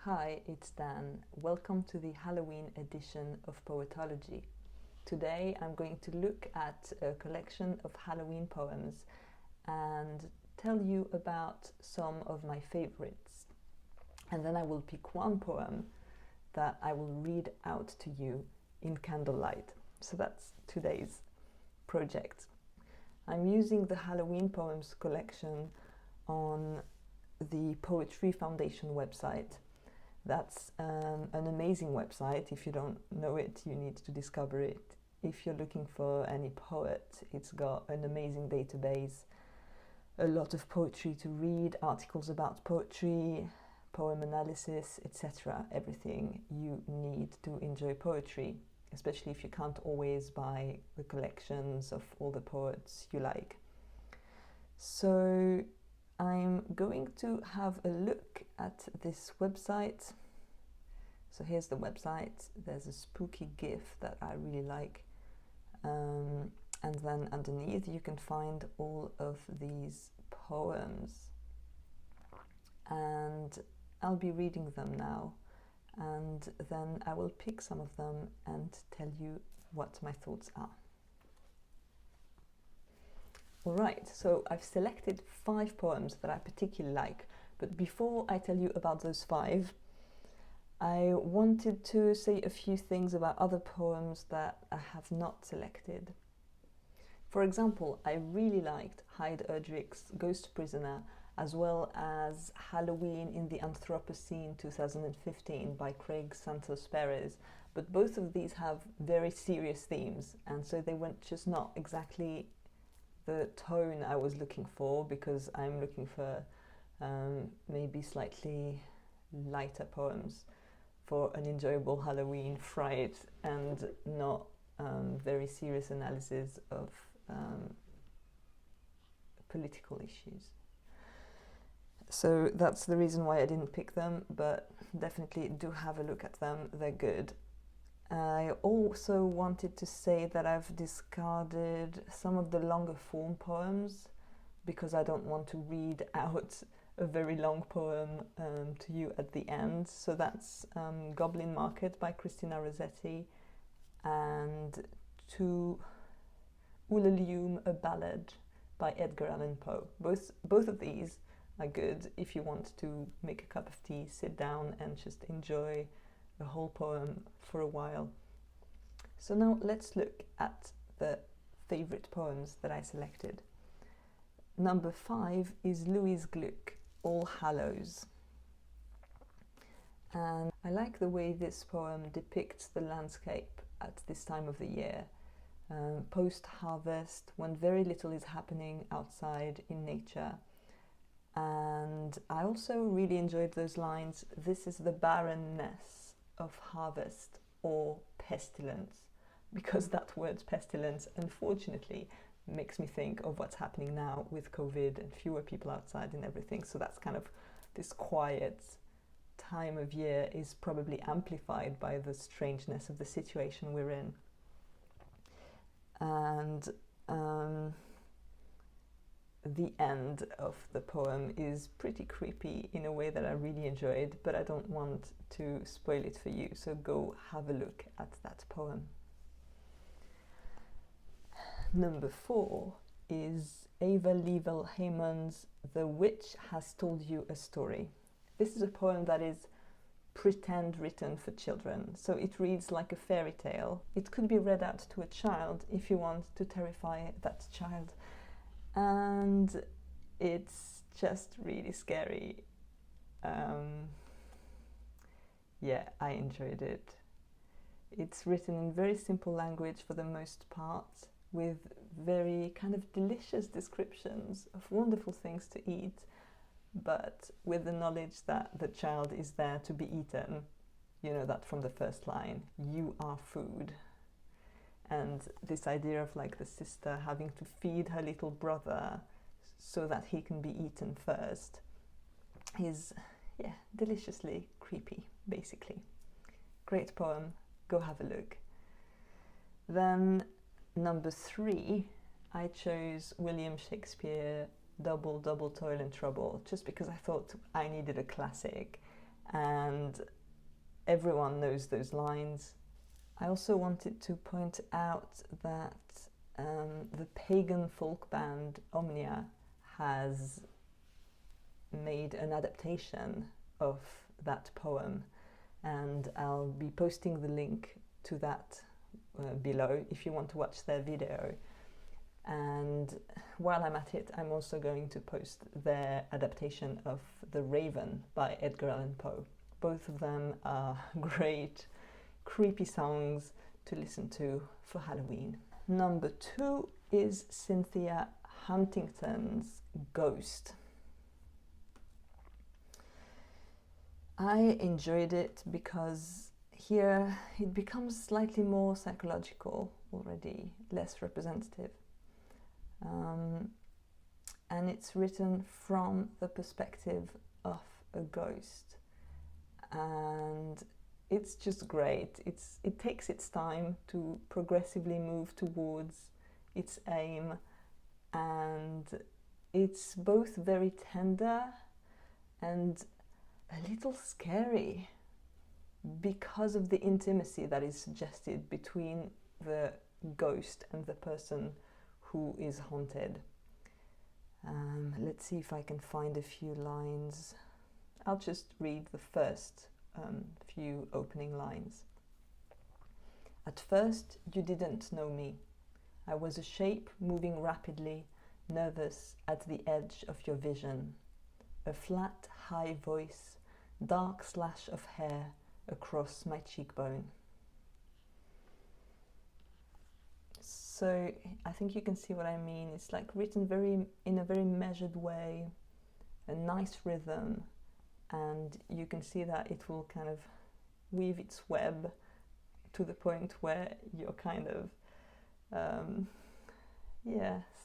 Hi, it's Dan. Welcome to the Halloween edition of Poetology. Today I'm going to look at a collection of Halloween poems and tell you about some of my favorites. And then I will pick one poem that I will read out to you in candlelight. So that's today's project. I'm using the Halloween poems collection on the Poetry Foundation website. That's an amazing website. If you don't know it, you need to discover it. If you're looking for any poet, it's got an amazing database, a lot of poetry to read, articles about poetry, poem analysis, etc. Everything you need to enjoy poetry, especially if you can't always buy the collections of all the poets you like. So I'm going to have a look at this website. So here's the website. There's a spooky GIF that I really like. And then underneath you can find all of these poems. And I'll be reading them now. And then I will pick some of them and tell you what my thoughts are. Alright, so I've selected 5 poems that I particularly like, but before I tell you about those 5, I wanted to say a few things about other poems that I have not selected. For example, I really liked Hyde Erdrich's Ghost Prisoner, as well as Halloween in the Anthropocene 2015 by Craig Santos Perez, but both of these have very serious themes, and so they were just not exactly the tone I was looking for, because I'm looking for maybe slightly lighter poems for an enjoyable Halloween fright and not very serious analysis of political issues. So that's the reason why I didn't pick them, but definitely do have a look at them, they're good. I also wanted to say that I've discarded some of the longer form poems because I don't want to read out a very long poem to you at the end. So that's Goblin Market by Christina Rossetti and To Ulalume, a Ballad by Edgar Allan Poe. Both of these are good if you want to make a cup of tea, sit down and just enjoy the whole poem for a while. So now let's look at the favorite poems that I selected. Number 5 is Louise Gluck, All Hallows. And I like the way this poem depicts the landscape at this time of the year, post-harvest, when very little is happening outside in nature. And I also really enjoyed those lines, "This is the barrenness of harvest or pestilence," because that word pestilence unfortunately makes me think of what's happening now with COVID and fewer people outside and everything. So that's kind of this quiet time of year is probably amplified by the strangeness of the situation we're in. And the end of the poem is pretty creepy in a way that I really enjoyed, but I don't want to spoil it for you, so go have a look at that poem. Number 4 is Ava Leavell Hayman's The Witch Has Told You a Story. This is a poem that is pretend written for children, so it reads like a fairy tale. It could be read out to a child if you want to terrify that child. And it's just really scary. Yeah, I enjoyed it. It's written in very simple language for the most part, with very kind of delicious descriptions of wonderful things to eat, but with the knowledge that the child is there to be eaten. You know that from the first line, "You are food." And this idea of like the sister having to feed her little brother so that he can be eaten first is, yeah, deliciously creepy, basically. Great poem, go have a look. Then number 3, I chose William Shakespeare, Double, Double Toil and Trouble, just because I thought I needed a classic. and everyone knows those lines. I also wanted to point out that the pagan folk band Omnia has made an adaptation of that poem, and I'll be posting the link to that below if you want to watch their video. And while I'm at it, I'm also going to post their adaptation of The Raven by Edgar Allan Poe. Both of them are great, creepy songs to listen to for Halloween. Number 2 is Cynthia Huntington's Ghost. I enjoyed it because here it becomes slightly more psychological already, less representative. And it's written from the perspective of a ghost. And it's just great. It takes its time to progressively move towards its aim, and it's both very tender and a little scary because of the intimacy that is suggested between the ghost and the person who is haunted. Let's see if I can find a few lines. I'll just read the first few opening lines. At first, you didn't know me. I was a shape moving rapidly, nervous at the edge of your vision. A flat, high voice, dark slash of hair across my cheekbone. So I think you can see what I mean. It's like written in a very measured way, a nice rhythm, and you can see that it will kind of weave its web to the point where you're kind of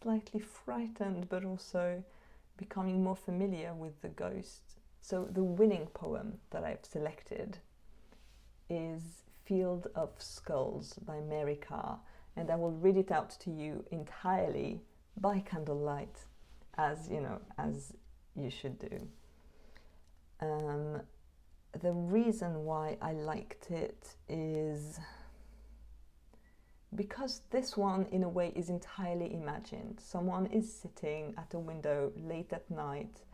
slightly frightened, but also becoming more familiar with the ghost. So the winning poem that I've selected is Field of Skulls by Mary Carr, and I will read it out to you entirely by candlelight, as you should do. The reason why I liked it is because this one, in a way, is entirely imagined. Someone is sitting at a window late at night,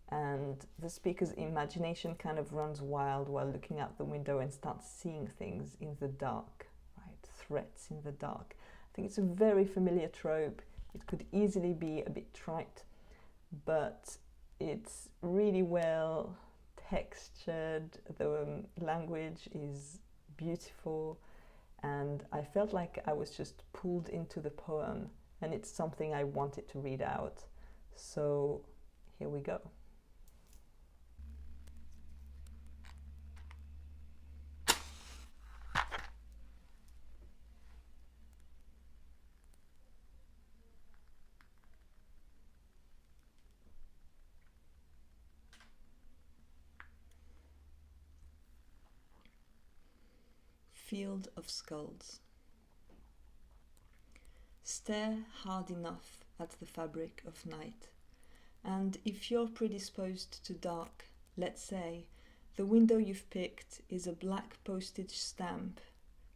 and the speaker's imagination kind of runs wild while looking out the window and starts seeing things in the dark, right? Threats in the dark. I think it's a very familiar trope. It could easily be a bit trite, but it's really well textured. The language is beautiful, and I felt like I was just pulled into the poem, and it's something I wanted to read out. So here we go. Field of Skulls. Stare hard enough at the fabric of night, and if you're predisposed to dark, let's say, the window you've picked is a black postage stamp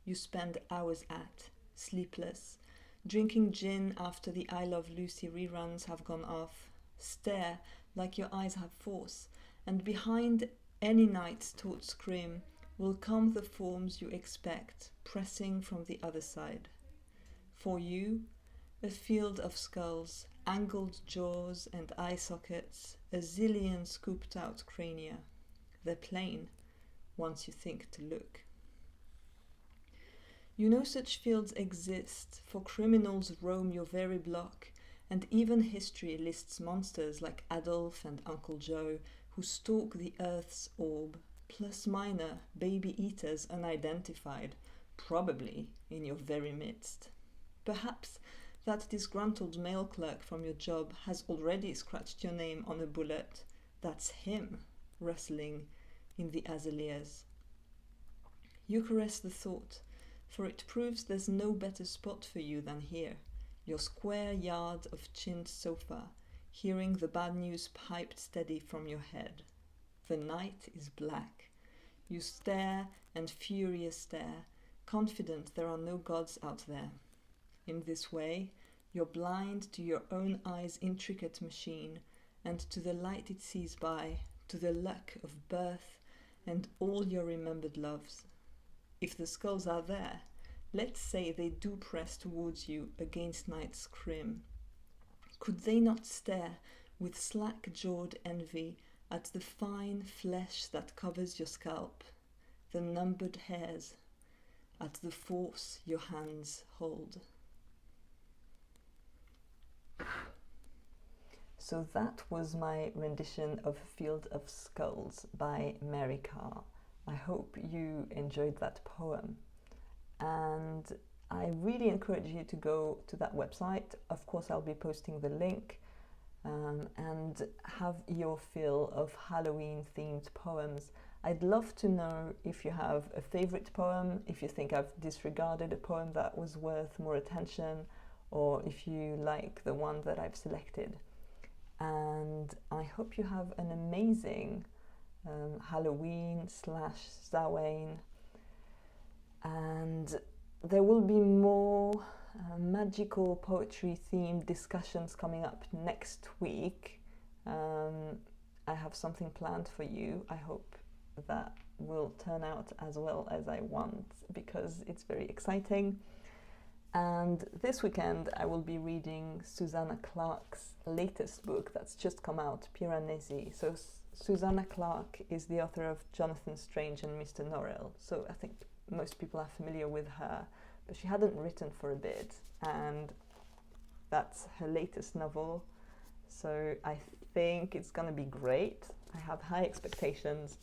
you spend hours at, sleepless, drinking gin after the I Love Lucy reruns have gone off. Stare like your eyes have force, and behind any night's taut scream will come the forms you expect, pressing from the other side. For you, a field of skulls, angled jaws and eye sockets, a zillion scooped out crania. They're plain, once you think to look. You know such fields exist, for criminals roam your very block, and even history lists monsters like Adolf and Uncle Joe, who stalk the earth's orb, plus minor baby eaters unidentified, probably in your very midst. Perhaps that disgruntled mail clerk from your job has already scratched your name on a bullet. That's him, rustling in the azaleas. You caress the thought, for it proves there's no better spot for you than here, your square yard of chinned sofa, hearing the bad news piped steady from your head. The night is black. You stare and furious stare, confident there are no gods out there. In this way, you're blind to your own eye's intricate machine, and to the light it sees by, to the luck of birth, and all your remembered loves. If the skulls are there, let's say they do press towards you against night's scrim. Could they not stare with slack-jawed envy at the fine flesh that covers your scalp, the numbered hairs, at the force your hands hold? So that was my rendition of Field of Skulls by Mary Carr. I hope you enjoyed that poem. And I really encourage you to go to that website. Of course, I'll be posting the link, and have your fill of Halloween-themed poems. I'd love to know if you have a favorite poem, if you think I've disregarded a poem that was worth more attention, or if you like the one that I've selected. And I hope you have an amazing Halloween/Samhain, and there will be more magical poetry themed discussions coming up next week. I have something planned for you. I hope that will turn out as well as I want, because it's very exciting. And this weekend I will be reading Susanna Clarke's latest book that's just come out, Piranesi. So Susanna Clarke is the author of Jonathan Strange and Mr. Norrell. So I think most people are familiar with her, but she hadn't written for a bit, and that's her latest novel. So I think it's gonna be great. I have high expectations.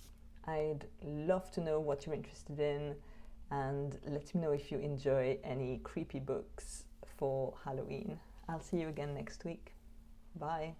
I'd love to know what you're interested in, and let me know if you enjoy any creepy books for Halloween. I'll see you again next week. Bye.